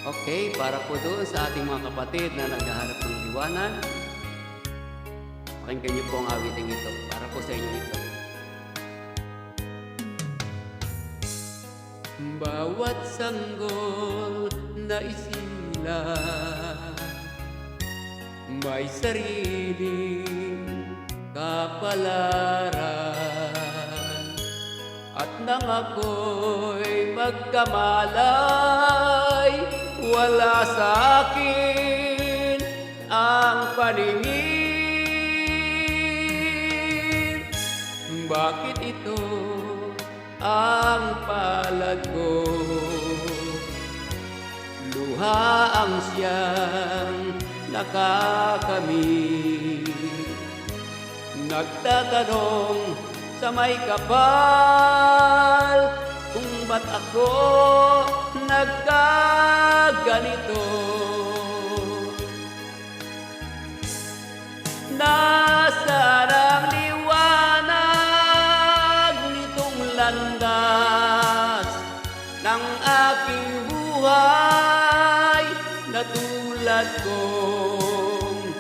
Okay, para po doon sa ating mga kapatid na naghahanap ng liwanag, pakinggan niyo po ang awiting ito. Para po sa inyo ito. Bawat sanggol na isilang may sariling kapalaran, at nang ako'y magkamalay, wala sa akin ang paningin. Bakit ito ang palad ko? Luha ang siyang nakakamit. Nagtatanong sa may kapal kung ba't ako nagkaganito. Nasaan ang liwanag nitong landas ng aking buhay, na tulad kong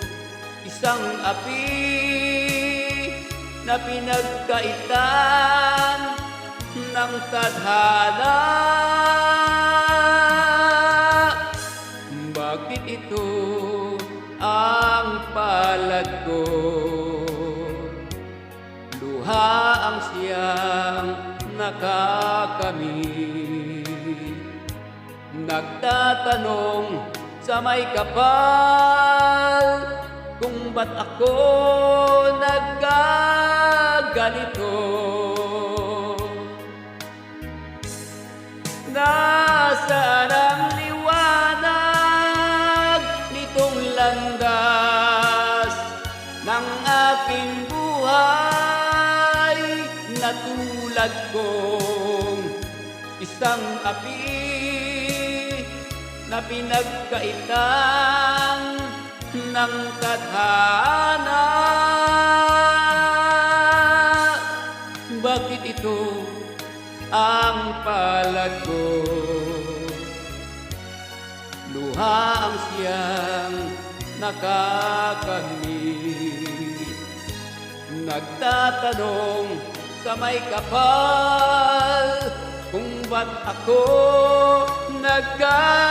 isang api na pinagkaitan ng tadhana? Bakit ito ang palad ko? Luha ang siyang nakakamit. Nagtatanong sa may kapal kung ba't ako nagkaganito. Nasaan ang liwanag nitong landas ng aking buhay, na tulad kong isang api na pinagkaitan ng tadhana? Bakit ito ang palad ko? Luha ang siyang nakakamit. Nagtatanong sa may kapal kung ba't ako nagkaganito.